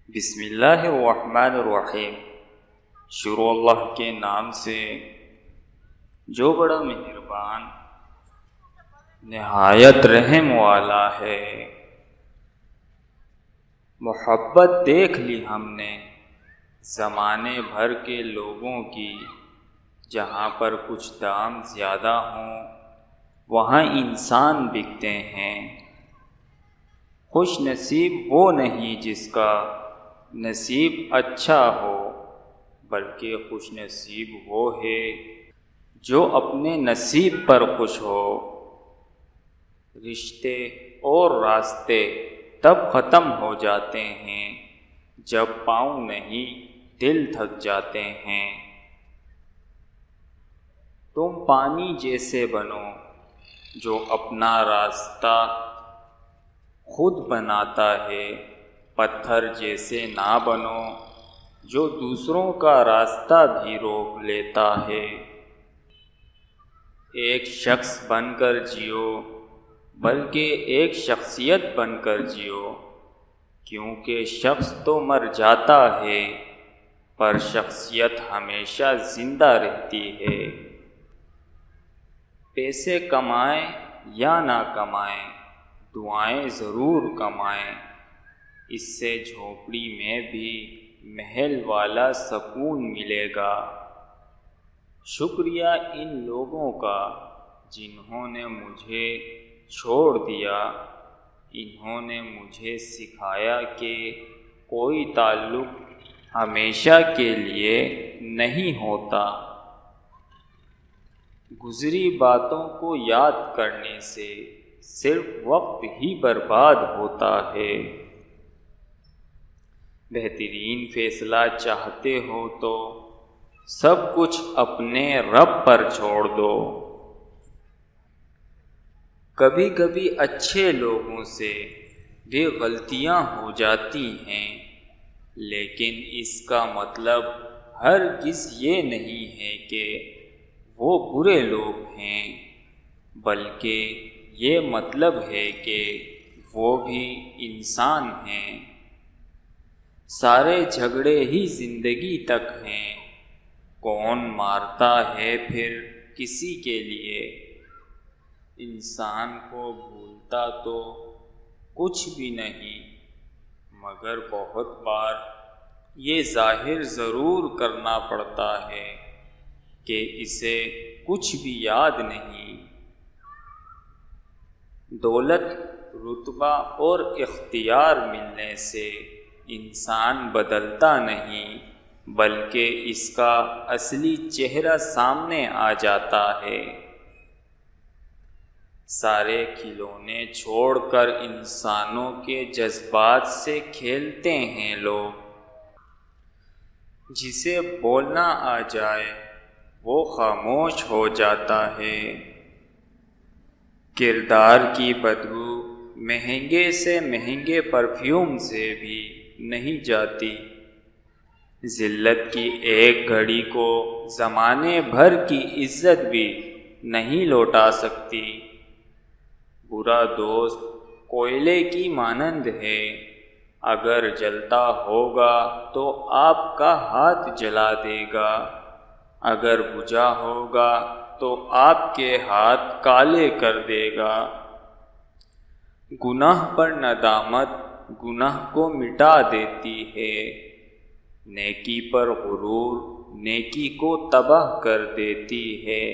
بسم اللہ الرحمن الرحیم۔ شروع اللہ کے نام سے جو بڑا مہربان نہایت رحم والا ہے۔ محبت دیکھ لی ہم نے زمانے بھر کے لوگوں کی، جہاں پر کچھ دام زیادہ ہوں وہاں انسان بکتے ہیں۔ خوش نصیب وہ نہیں جس کا نصیب اچھا ہو، بلکہ خوش نصیب وہ ہے جو اپنے نصیب پر خوش ہو۔ رشتے اور راستے تب ختم ہو جاتے ہیں جب پاؤں نہیں دل تھک جاتے ہیں۔ تم پانی جیسے بنو جو اپنا راستہ خود بناتا ہے، پتھر جیسے نہ بنو جو دوسروں کا راستہ بھی روک لیتا ہے۔ ایک شخص بن کر جیو بلکہ ایک شخصیت بن کر جیو، کیونکہ شخص تو مر جاتا ہے پر شخصیت ہمیشہ زندہ رہتی ہے۔ پیسے کمائیں یا نہ کمائیں، دعائیں ضرور کمائیں، اس سے جھونپڑی میں بھی محل والا سکون ملے گا۔ شکریہ ان لوگوں کا جنہوں نے مجھے چھوڑ دیا، انہوں نے مجھے سکھایا کہ کوئی تعلق ہمیشہ کے لیے نہیں ہوتا۔ گزری باتوں کو یاد کرنے سے صرف وقت ہی برباد ہوتا ہے۔ بہترین فیصلہ چاہتے ہو تو سب کچھ اپنے رب پر چھوڑ دو۔ کبھی کبھی اچھے لوگوں سے بھی غلطیاں ہو جاتی ہیں، لیکن اس کا مطلب ہرگز یہ نہیں ہے کہ وہ برے لوگ ہیں، بلکہ یہ مطلب ہے کہ وہ بھی انسان ہیں۔ سارے جھگڑے ہی زندگی تک ہیں، کون مارتا ہے پھر کسی کے لیے؟ انسان کو بھولتا تو کچھ بھی نہیں، مگر بہت بار یہ ظاہر ضرور کرنا پڑتا ہے کہ اسے کچھ بھی یاد نہیں۔ دولت، رتبہ اور اختیار ملنے سے انسان بدلتا نہیں، بلکہ اس کا اصلی چہرہ سامنے آ جاتا ہے۔ سارے کھلونے چھوڑ کر انسانوں کے جذبات سے کھیلتے ہیں لوگ۔ جسے بولنا آ جائے وہ خاموش ہو جاتا ہے۔ کردار کی بدبو مہنگے سے مہنگے پرفیوم سے بھی نہیں جاتی۔ ذلت کی ایک گھڑی کو زمانے بھر کی عزت بھی نہیں لوٹا سکتی۔ برا دوست کوئلے کی مانند ہے، اگر جلتا ہوگا تو آپ کا ہاتھ جلا دے گا، اگر بجھا ہوگا تو آپ کے ہاتھ کالے کر دے گا۔ گناہ پر ندامت گناہ کو مٹا دیتی ہے، نیکی پر غرور نیکی کو تباہ کر دیتی ہے۔